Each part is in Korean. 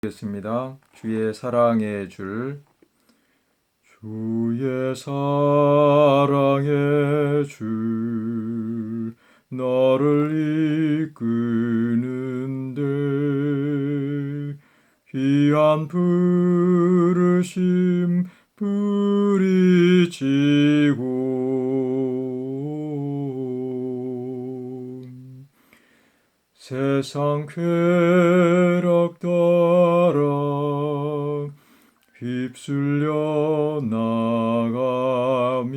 겠습니다. 주의 사랑의 줄, 주의 사랑의 줄, 나를 이끄는데 귀한 부르심 뿌리치고 세상 쾌락 따라 휩쓸려 나감이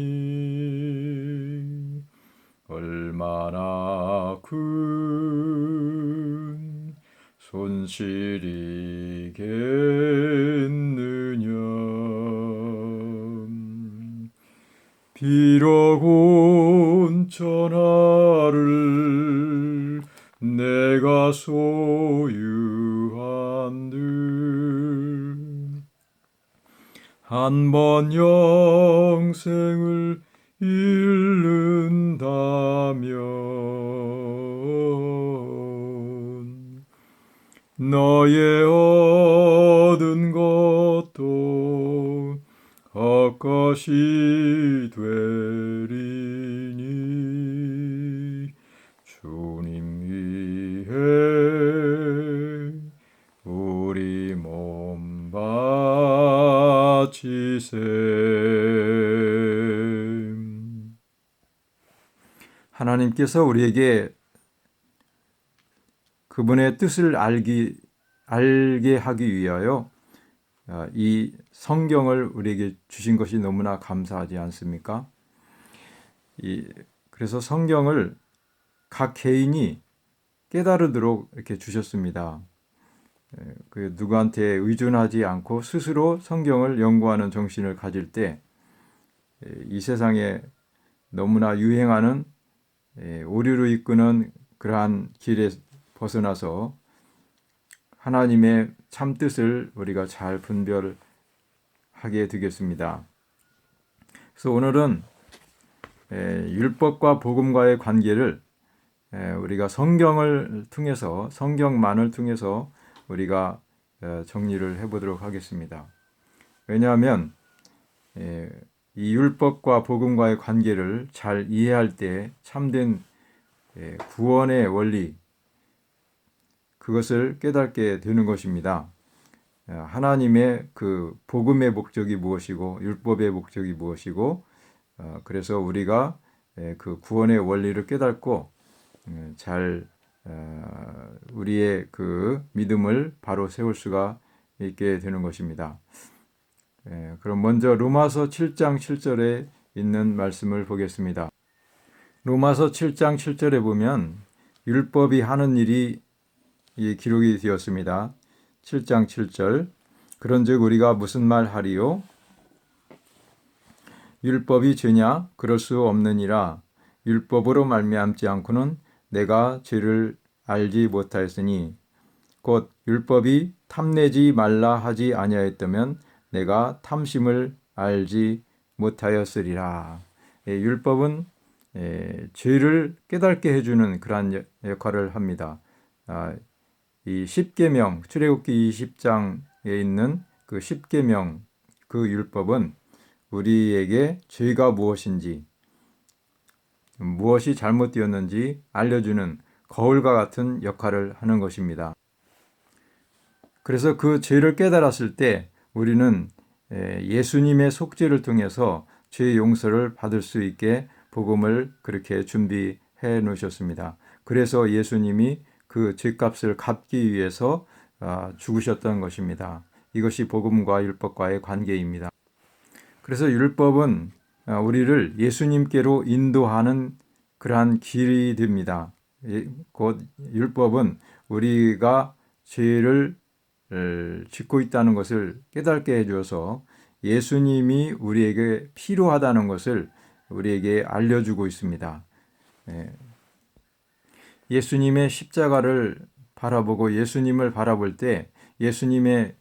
얼마나 큰 손실이겠느냐. 비록 온전하를 내가 소유한들 한 번 영생을 잃는다면 너의 얻은 것도 헛것이 되리니 주님 위해 우리 몸 바치세. 하나님께서 우리에게 그분의 뜻을 알게 하기 위하여 이 성경을 우리에게 주신 것이 너무나 감사하지 않습니까? 그래서 성경을 각 개인이 깨달으도록 이렇게 주셨습니다. 그 누구한테 의존하지 않고 스스로 성경을 연구하는 정신을 가질 때 이 세상에 너무나 유행하는 오류로 이끄는 그러한 길에 벗어나서 하나님의 참뜻을 우리가 잘 분별하게 되겠습니다. 그래서 오늘은 율법과 복음과의 관계를 우리가 성경을 통해서, 성경만을 통해서 우리가 정리를 해보도록 하겠습니다. 왜냐하면 이 율법과 복음과의 관계를 잘 이해할 때 참된 구원의 원리, 그것을 깨닫게 되는 것입니다. 하나님의 그 복음의 목적이 무엇이고 율법의 목적이 무엇이고 그래서 우리가 그 구원의 원리를 깨닫고 잘 우리의 그 믿음을 바로 세울 수가 있게 되는 것입니다. 그럼 먼저 로마서 7장 7절에 있는 말씀을 보겠습니다. 로마서 7장 7절에 보면 율법이 하는 일이 기록이 되었습니다. 7장 7절 그런즉 우리가 무슨 말 하리요? 율법이 죄냐? 그럴 수 없느니라. 율법으로 말미암지 않고는 내가 죄를 알지 못하였으니 곧 율법이 탐내지 말라 하지 아니하였다면 내가 탐심을 알지 못하였으리라. 율법은 죄를 깨닫게 해주는 그러한 역할을 합니다. 이 십계명, 출애굽기 20장에 있는 그 십계명, 그 율법은 우리에게 죄가 무엇인지, 무엇이 잘못되었는지 알려주는 거울과 같은 역할을 하는 것입니다. 그래서 그 죄를 깨달았을 때 우리는 예수님의 속죄를 통해서 죄 용서를 받을 수 있게 복음을 그렇게 준비해 놓으셨습니다. 그래서 예수님이 그 죄값을 갚기 위해서 죽으셨던 것입니다. 이것이 복음과 율법과의 관계입니다. 그래서 율법은 우리를 예수님께로 인도하는 그러한 길이 됩니다. 곧 율법은 우리가 죄를 짓고 있다는 것을 깨닫게 해주어서 예수님이 우리에게 필요하다는 것을 우리에게 알려주고 있습니다. 예수님의 십자가를 바라보고 예수님을 바라볼 때 예수님의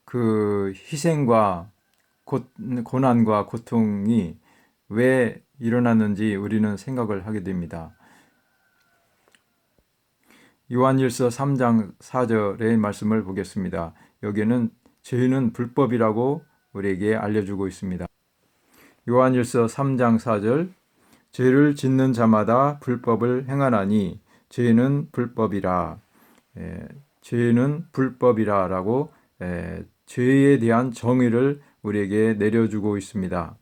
그 희생과 고난과 고통이 왜 일어났는지 우리는 생각을 하게 됩니다. 요한일서 3장 4절의 말씀을 보겠습니다. 여기에는 죄는 불법이라고 우리에게 알려주고 있습니다. 요한일서 3장 4절 죄를 짓는 자마다 불법을 행하나니 죄는 불법이라. 죄는 불법이라 라고 죄에 대한 정의를 우리에게 내려주고 있습니다.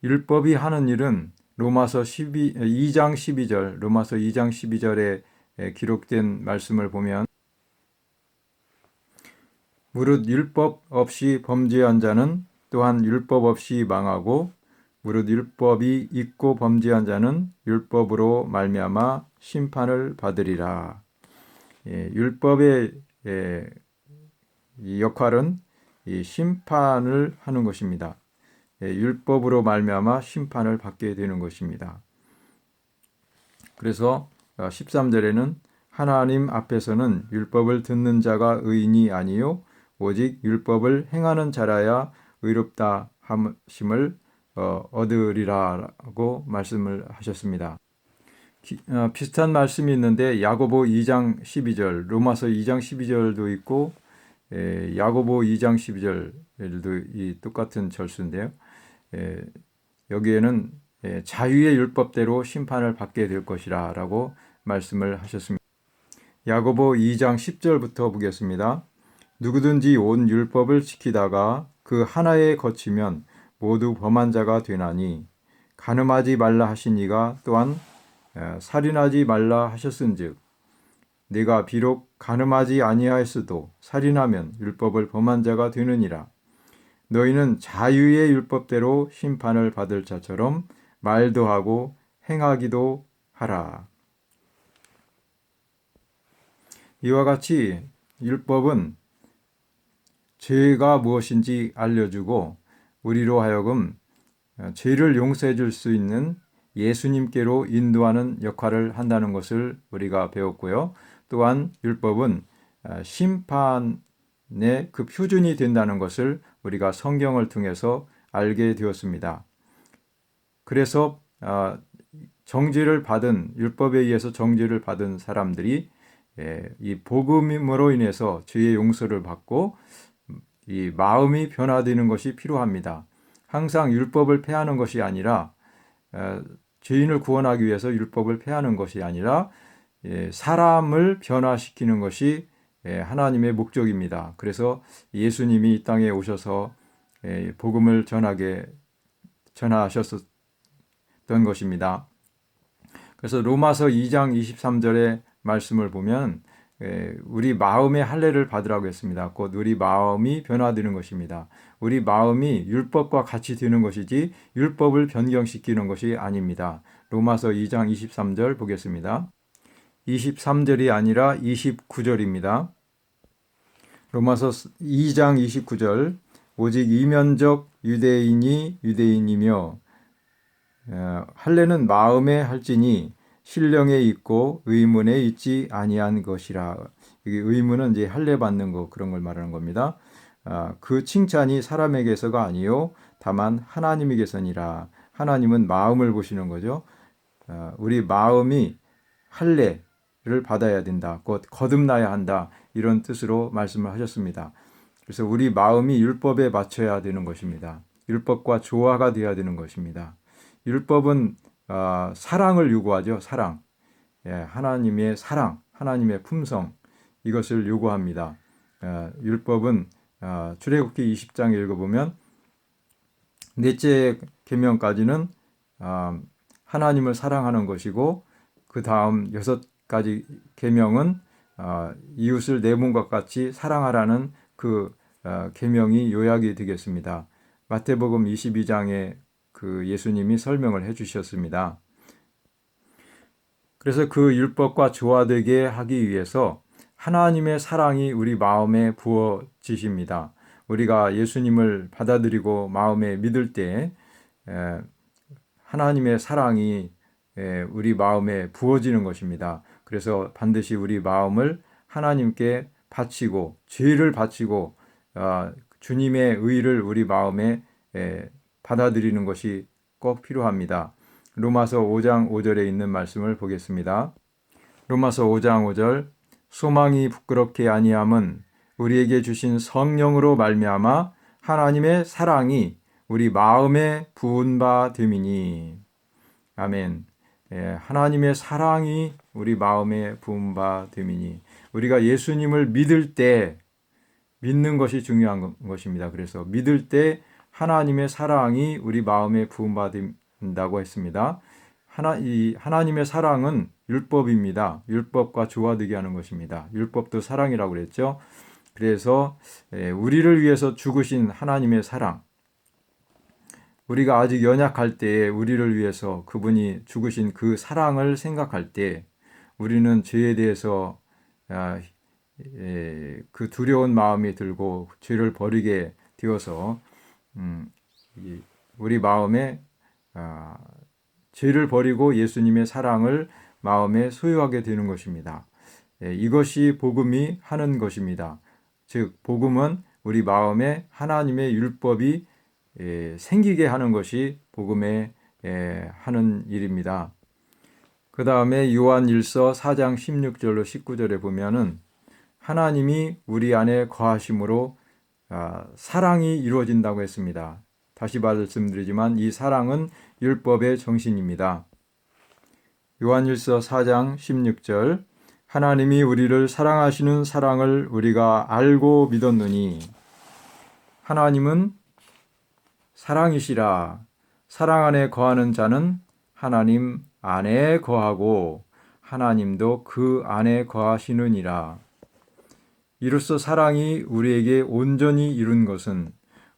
율법이 하는 일은 로마서 2장 12절, 로마서 2장 12절에 기록된 말씀을 보면 무릇 율법 없이 범죄한 자는 또한 율법 없이 망하고 무릇 율법이 있고 범죄한 자는 율법으로 말미암아 심판을 받으리라. 율법의 이 역할은 이 심판을 하는 것입니다. 율법으로 말미암아 심판을 받게 되는 것입니다. 그래서 13절에는 하나님 앞에서는 율법을 듣는 자가 의인이 아니요 오직 율법을 행하는 자라야 의롭다 함심을 얻으리라고 말씀을 하셨습니다. 비슷한 말씀이 있는데 야고보 2장 12절, 로마서 2장 12절도 있고 야고보 2장 12절도 이 똑같은 절수인데요. 여기에는 자유의 율법대로 심판을 받게 될 것이라 라고 말씀을 하셨습니다. 야고보 2장 10절부터 보겠습니다. 누구든지 온 율법을 지키다가 그 하나에 거치면 모두 범한 자가 되나니 간음하지 말라 하신 이가 또한 살인하지 말라 하셨은즉 네가 비록 간음하지 아니하였어도 살인하면 율법을 범한 자가 되느니라. 너희는 자유의 율법대로 심판을 받을 자처럼 말도 하고 행하기도 하라. 이와 같이 율법은 죄가 무엇인지 알려주고 우리로 하여금 죄를 용서해 줄 수 있는 예수님께로 인도하는 역할을 한다는 것을 우리가 배웠고요. 또한 율법은 심판의 그 표준이 된다는 것을 우리가 성경을 통해서 알게 되었습니다. 그래서 정죄를 받은 율법에 의해서 정죄를 받은 사람들이 이 복음으로 인해서 죄의 용서를 받고 이 마음이 변화되는 것이 필요합니다. 항상 율법을 폐하는 것이 아니라 죄인을 구원하기 위해서 율법을 폐하는 것이 아니라 사람을 변화시키는 것이 하나님의 목적입니다. 그래서 예수님이 이 땅에 오셔서 복음을 전하셨던 것입니다. 그래서 로마서 2장 23절의 말씀을 보면 우리 마음의 할례를 받으라고 했습니다. 곧 우리 마음이 변화되는 것입니다. 우리 마음이 율법과 같이 되는 것이지 율법을 변경시키는 것이 아닙니다. 로마서 2장 23절 보겠습니다. 23절이 아니라 29절입니다. 로마서 2장 29절 오직 이면적 유대인이 유대인이며 할례는 마음에 할지니 신령에 있고 의문에 있지 아니한 것이라. 이게 의문은 이제 할례 받는 거 그런 걸 말하는 겁니다. 그 칭찬이 사람에게서가 아니요 다만 하나님에게서니라. 하나님은 마음을 보시는 거죠. 우리 마음이 할례를 받아야 된다. 곧 거듭나야 한다. 이런 뜻으로 말씀을 하셨습니다. 그래서 우리 마음이 율법에 맞춰야 되는 것입니다. 율법과 조화가 되어야 되는 것입니다. 율법은 사랑을 요구하죠. 사랑. 하나님의 사랑, 하나님의 품성 이것을 요구합니다. 율법은 출애굽기 20장에 읽어보면 넷째 계명까지는 하나님을 사랑하는 것이고 그 다음 6가지 계명은 이웃을 내 몸과 같이 사랑하라는 그 계명이 요약이 되겠습니다. 마태복음 22장에 그 예수님이 설명을 해주셨습니다. 그래서 그 율법과 조화되게 하기 위해서 하나님의 사랑이 우리 마음에 부어지십니다. 우리가 예수님을 받아들이고 마음에 믿을 때 하나님의 사랑이 우리 마음에 부어지는 것입니다. 그래서 반드시 우리 마음을 하나님께 바치고 죄를 바치고 주님의 의를 우리 마음에 받아들이는 것이 꼭 필요합니다. 로마서 5장 5절에 있는 말씀을 보겠습니다. 로마서 5장 5절 소망이 부끄럽게 아니함은 우리에게 주신 성령으로 말미암아 하나님의 사랑이 우리 마음에 부은 바 됨이니. 아멘. 하나님의 사랑이 우리 마음에 부은 바 됨이니. 우리가 예수님을 믿을 때 믿는 것이 중요한 것입니다. 그래서 믿을 때 하나님의 사랑이 우리 마음에 부은 바 된다고 했습니다. 하나님의 사랑은 율법입니다. 율법과 조화되게 하는 것입니다. 율법도 사랑이라고 그랬죠. 그래서 우리를 위해서 죽으신 하나님의 사랑, 우리가 아직 연약할 때에 우리를 위해서 그분이 죽으신 그 사랑을 생각할 때 우리는 죄에 대해서 그 두려운 마음이 들고 죄를 버리게 되어서 우리 마음에 죄를 버리고 예수님의 사랑을 마음에 소유하게 되는 것입니다. 이것이 복음이 하는 것입니다. 즉 복음은 우리 마음에 하나님의 율법이 생기게 하는 것이 복음의 하는 일입니다. 그 다음에 요한일서 4장 16절로 19절에 보면은 하나님이 우리 안에 거하심으로 사랑이 이루어진다고 했습니다. 다시 말씀드리지만 이 사랑은 율법의 정신입니다. 요한일서 4장 16절 하나님이 우리를 사랑하시는 사랑을 우리가 알고 믿었느니 하나님은 사랑이시라. 사랑 안에 거하는 자는 하나님 안에 거하고 하나님도 그 안에 거하시느니라. 이로써 사랑이 우리에게 온전히 이룬 것은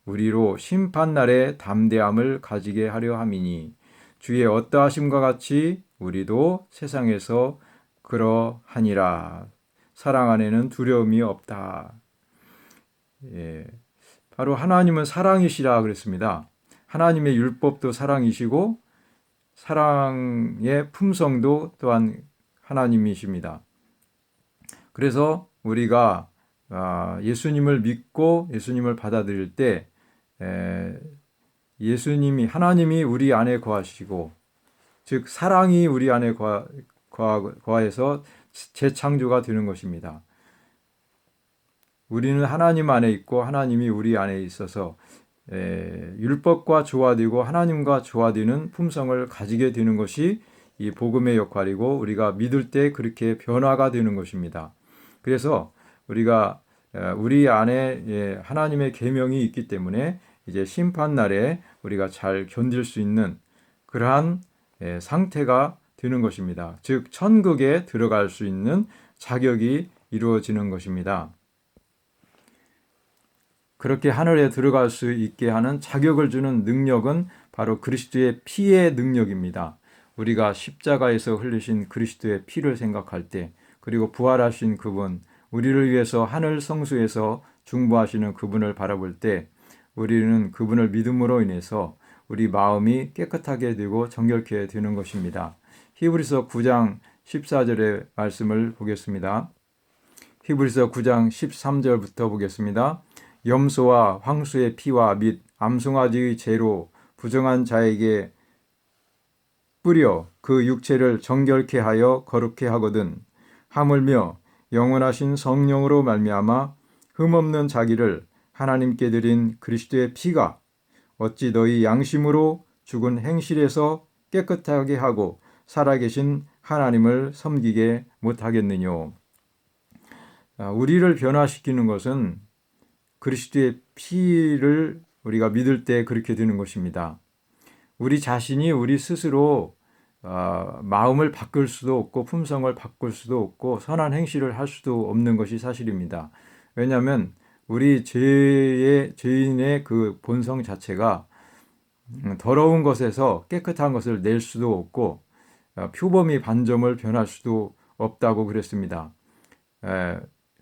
우리로 심판날에 담대함을 가지게 하려 함이니 주의 어떠하심과 같이 우리도 세상에서 그러하니라. 사랑 안에는 두려움이 없다. 바로 하나님은 사랑이시라 그랬습니다. 하나님의 율법도 사랑이시고 사랑의 품성도 또한 하나님이십니다. 그래서 우리가 예수님을 믿고 예수님을 받아들일 때 하나님이 우리 안에 거하시고 즉 사랑이 우리 안에 거하여서 재창조가 되는 것입니다. 우리는 하나님 안에 있고 하나님이 우리 안에 있어서 율법과 조화되고 하나님과 조화되는 품성을 가지게 되는 것이 이 복음의 역할이고 우리가 믿을 때 그렇게 변화가 되는 것입니다. 그래서 우리가 우리 안에 하나님의 계명이 있기 때문에 이제 심판날에 우리가 잘 견딜 수 있는 그러한 상태가 되는 것입니다. 즉 천국에 들어갈 수 있는 자격이 이루어지는 것입니다. 그렇게 하늘에 들어갈 수 있게 하는 자격을 주는 능력은 바로 그리스도의 피의 능력입니다. 우리가 십자가에서 흘리신 그리스도의 피를 생각할 때 그리고 부활하신 그분, 우리를 위해서 하늘 성수에서 중보하시는 그분을 바라볼 때 우리는 그분을 믿음으로 인해서 우리 마음이 깨끗하게 되고 정결케 되는 것입니다. 히브리서 9장 14절의 말씀을 보겠습니다. 히브리서 9장 13절부터 보겠습니다. 염소와 황소의 피와 및 암송아지의 재로 부정한 자에게 뿌려 그 육체를 정결케 하여 거룩케 하거든 하물며 영원하신 성령으로 말미암아 흠없는 자기를 하나님께 드린 그리스도의 피가 어찌 너희 양심으로 죽은 행실에서 깨끗하게 하고 살아계신 하나님을 섬기게 못하겠느뇨. 우리를 변화시키는 것은 그리스도의 피를 우리가 믿을 때 그렇게 되는 것입니다. 우리 자신이 우리 스스로 마음을 바꿀 수도 없고 품성을 바꿀 수도 없고 선한 행실을 할 수도 없는 것이 사실입니다. 왜냐하면 우리 죄인의 그 본성 자체가 더러운 것에서 깨끗한 것을 낼 수도 없고 표범이 반점을 변할 수도 없다고 그랬습니다.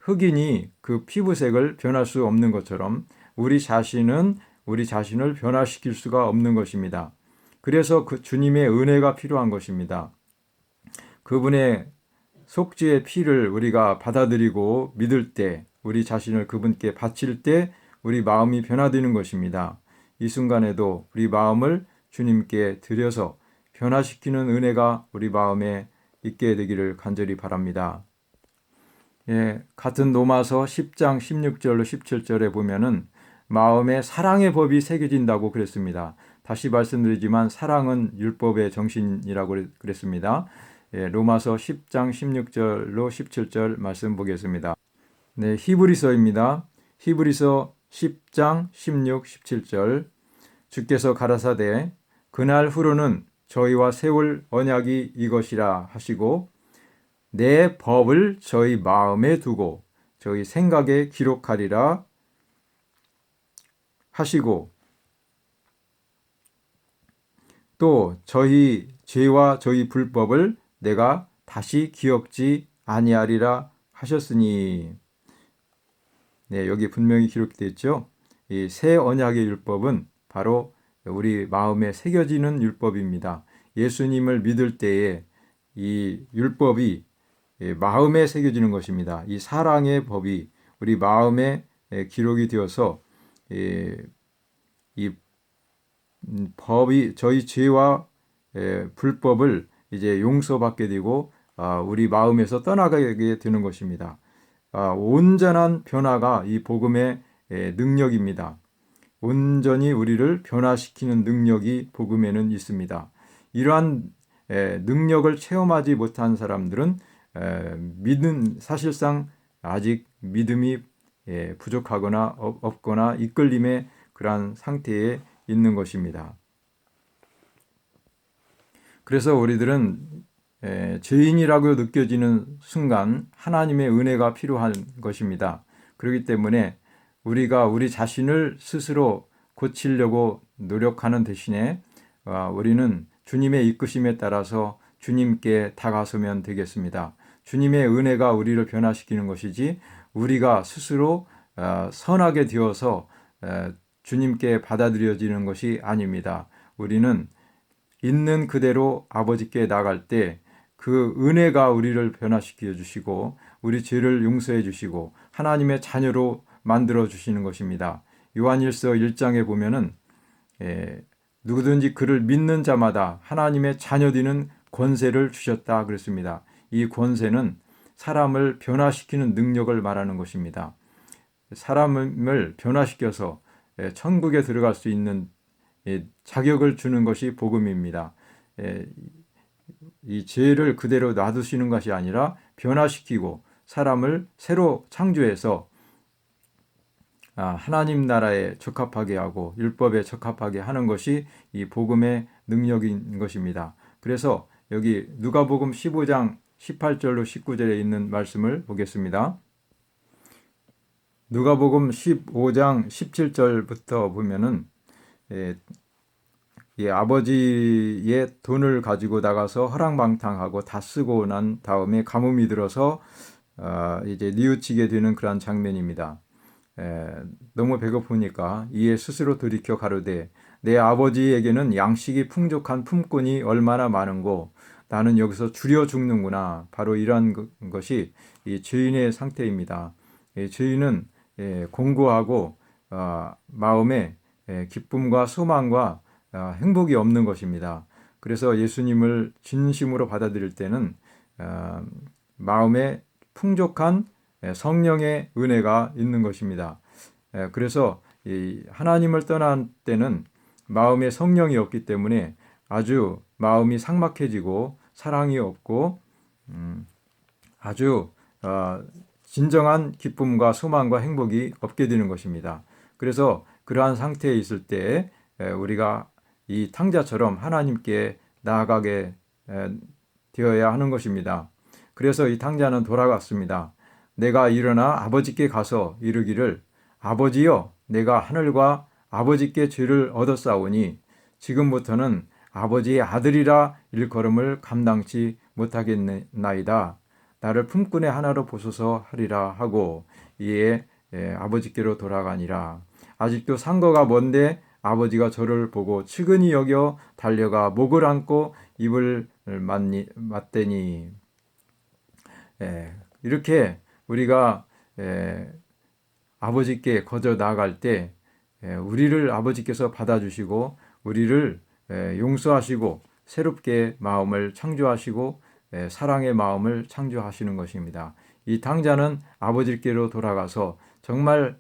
흑인이 그 피부색을 변할 수 없는 것처럼 우리 자신은 우리 자신을 변화시킬 수가 없는 것입니다. 그래서 그 주님의 은혜가 필요한 것입니다. 그분의 속죄의 피를 우리가 받아들이고 믿을 때 우리 자신을 그분께 바칠 때 우리 마음이 변화되는 것입니다. 이 순간에도 우리 마음을 주님께 드려서 변화시키는 은혜가 우리 마음에 있게 되기를 간절히 바랍니다. 예, 같은 로마서 10장 16절로 17절에 보면은 마음에 사랑의 법이 새겨진다고 그랬습니다. 다시 말씀드리지만 사랑은 율법의 정신이라고 그랬습니다. 예, 로마서 10장 16절로 17절 말씀 보겠습니다. 네, 히브리서입니다. 히브리서 10장 16, 17절. 주께서 가라사대 그날 후로는 저희와 세울 언약이 이것이라 하시고 내 법을 저희 마음에 두고 저희 생각에 기록하리라 하시고 또 저희 죄와 저희 불법을 내가 다시 기억지 아니하리라 하셨으니. 네, 여기 분명히 기록되어 있죠. 이 새 언약의 율법은 바로 우리 마음에 새겨지는 율법입니다. 예수님을 믿을 때에 이 율법이 마음에 새겨지는 것입니다. 이 사랑의 법이 우리 마음에 기록이 되어서 이 법이 저희 죄와 불법을 이제 용서받게 되고 우리 마음에서 떠나가게 되는 것입니다. 온전한 변화가 이 복음의 능력입니다. 온전히 우리를 변화시키는 능력이 복음에는 있습니다. 이러한 능력을 체험하지 못한 사람들은 사실상 아직 믿음이 부족하거나 없거나 이끌림의 그러한 상태에 있는 것입니다. 그래서 우리들은 죄인이라고 느껴지는 순간 하나님의 은혜가 필요한 것입니다. 그렇기 때문에 우리가 우리 자신을 스스로 고치려고 노력하는 대신에 우리는 주님의 이끄심에 따라서 주님께 다가서면 되겠습니다. 주님의 은혜가 우리를 변화시키는 것이지 우리가 스스로 선하게 되어서 주님께 받아들여지는 것이 아닙니다. 우리는 있는 그대로 아버지께 나갈 때 그 은혜가 우리를 변화시켜 주시고 우리 죄를 용서해 주시고 하나님의 자녀로 만들어 주시는 것입니다. 요한일서 1장에 보면은 누구든지 그를 믿는 자마다 하나님의 자녀 되는 권세를 주셨다 그랬습니다. 이 권세는 사람을 변화시키는 능력을 말하는 것입니다. 사람을 변화시켜서 천국에 들어갈 수 있는 자격을 주는 것이 복음입니다. 이 죄를 그대로 놔두시는 것이 아니라 변화시키고 사람을 새로 창조해서 하나님 나라에 적합하게 하고 율법에 적합하게 하는 것이 이 복음의 능력인 것입니다. 그래서 여기 누가복음 15장 18절로 19절에 있는 말씀을 보겠습니다. 누가복음 15장 17절부터 보면은 아버지의 돈을 가지고 나가서 허랑방탕하고 다 쓰고 난 다음에 가뭄이 들어서 이제 뉘우치게 되는 그런 장면입니다. 너무 배고프니까 이에 스스로 돌이켜 가로되 내 아버지에게는 양식이 풍족한 품꾼이 얼마나 많은고 나는 여기서 줄여 죽는구나. 바로 이러한 것이 이 죄인의 상태입니다. 죄인은 공고하고 마음에 기쁨과 소망과 행복이 없는 것입니다. 그래서 예수님을 진심으로 받아들일 때는 마음에 풍족한 성령의 은혜가 있는 것입니다. 그래서 하나님을 떠난 때는 마음에 성령이 없기 때문에 아주 마음이 삭막해지고 사랑이 없고 아주 진정한 기쁨과 소망과 행복이 없게 되는 것입니다. 그래서 그러한 상태에 있을 때 우리가 이 탕자처럼 하나님께 나아가게 되어야 하는 것입니다. 그래서 이 탕자는 돌아갔습니다. 내가 일어나 아버지께 가서 이르기를 아버지여 내가 하늘과 아버지께 죄를 얻었사오니 지금부터는 아버지의 아들이라 일컬음을 감당치 못하겠나이다. 나를 품꾼의 하나로 보소서 하리라 하고 이에 아버지께로 돌아가니라. 아직도 상거가 먼데 아버지가 저를 보고 측은히 여겨 달려가 목을 안고 입을 맞대니. 이렇게 우리가 아버지께 거저 나아갈 때 우리를 아버지께서 받아주시고 우리를 용서하시고 새롭게 마음을 창조하시고 사랑의 마음을 창조하시는 것입니다. 이 탕자는 아버지께로 돌아가서 정말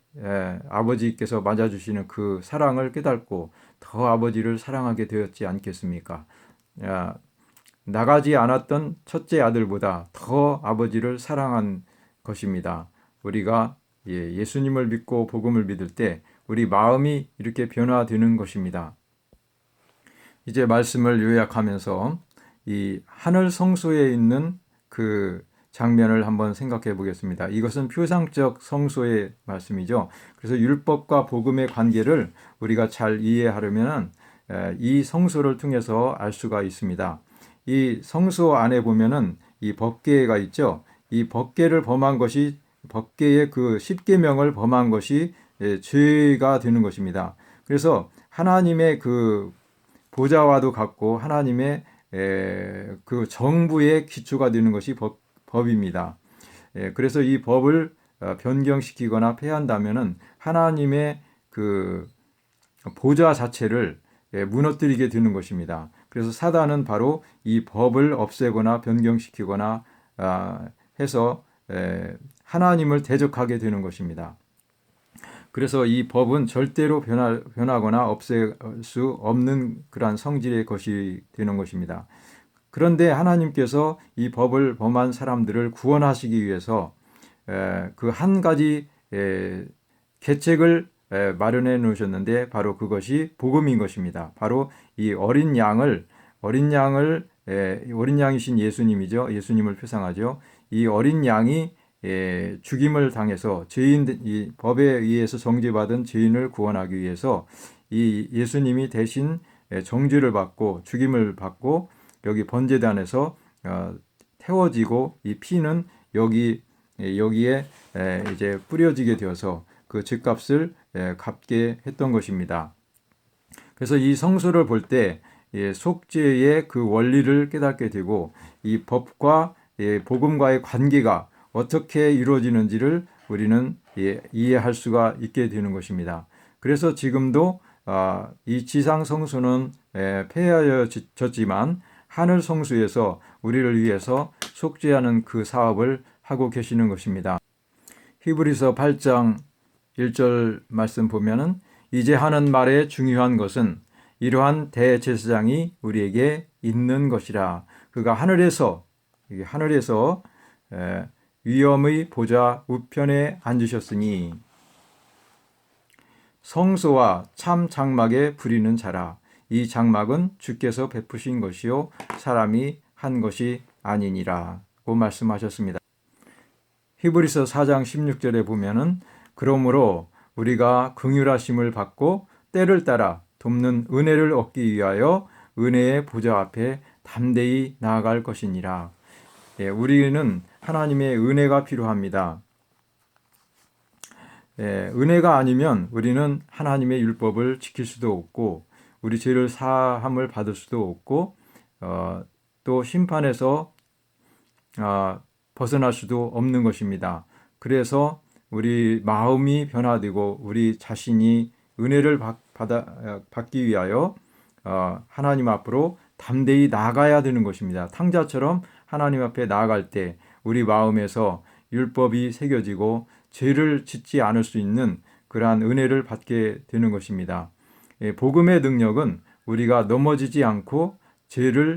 아버지께서 맞아주시는 그 사랑을 깨닫고 더 아버지를 사랑하게 되었지 않겠습니까? 나가지 않았던 첫째 아들보다 더 아버지를 사랑한 것입니다. 우리가 예수님을 믿고 복음을 믿을 때 우리 마음이 이렇게 변화되는 것입니다. 이제 말씀을 요약하면서 이 하늘 성소에 있는 그 장면을 한번 생각해 보겠습니다. 이것은 표상적 성소의 말씀이죠. 그래서 율법과 복음의 관계를 우리가 잘 이해하려면 이 성소를 통해서 알 수가 있습니다. 이 성소 안에 보면은 이 법궤가 있죠. 이 법궤를 범한 것이 법궤의 그 십계명을 범한 것이 죄가 되는 것입니다. 그래서 하나님의 그 보좌와도 같고 하나님의 그 정부의 기초가 되는 것이 법입니다. 그래서 이 법을 변경시키거나 폐한다면은 하나님의 그 보좌 자체를 무너뜨리게 되는 것입니다. 그래서 사단은 바로 이 법을 없애거나 변경시키거나 해서 하나님을 대적하게 되는 것입니다. 그래서 이 법은 절대로 변하거나 없앨 수 없는 그러한 성질의 것이 되는 것입니다. 그런데 하나님께서 이 법을 범한 사람들을 구원하시기 위해서 그 한 가지 계책을 마련해 놓으셨는데 바로 그것이 복음인 것입니다. 바로 이 어린 양이신 예수님이죠. 예수님을 표상하죠. 이 어린 양이 죽임을 당해서 이 법에 의해서 정죄받은 죄인을 구원하기 위해서 이 예수님이 대신 정죄를 받고 죽임을 받고 여기 번제단에서 태워지고 이 피는 여기에 이제 뿌려지게 되어서 그 죄값을 갚게 했던 것입니다. 그래서 이 성소를 볼 때 속죄의 그 원리를 깨닫게 되고 이 법과 복음과의 관계가 어떻게 이루어지는지를 우리는 이해할 수가 있게 되는 것입니다. 그래서 지금도 이 지상 성소는 폐하여졌지만 하늘 성소에서 우리를 위해서 속죄하는 그 사업을 하고 계시는 것입니다. 히브리서 8장 1절 말씀 보면은 이제 하는 말의 중요한 것은 이러한 대제사장이 우리에게 있는 것이라. 그가 하늘에서 위엄의 보좌 우편에 앉으셨으니 성소와 참 장막에 부리는 자라. 이 장막은 주께서 베푸신 것이요 사람이 한 것이 아니니라고 말씀하셨습니다. 히브리서 4장 16절에 보면은 그러므로 우리가 긍휼하심을 받고 때를 따라 돕는 은혜를 얻기 위하여 은혜의 보좌 앞에 담대히 나아갈 것이니라. 우리는 하나님의 은혜가 필요합니다. 은혜가 아니면 우리는 하나님의 율법을 지킬 수도 없고 우리 죄를 사함을 받을 수도 없고 또 심판에서 벗어날 수도 없는 것입니다. 그래서 우리 마음이 변화되고 우리 자신이 은혜를 받기 위하여 하나님 앞으로 담대히 나아가야 되는 것입니다. 탕자처럼 하나님 앞에 나아갈 때 우리 마음에서 율법이 새겨지고 죄를 짓지 않을 수 있는 그러한 은혜를 받게 되는 것입니다. 복음의 능력은 우리가 넘어지지 않고 죄를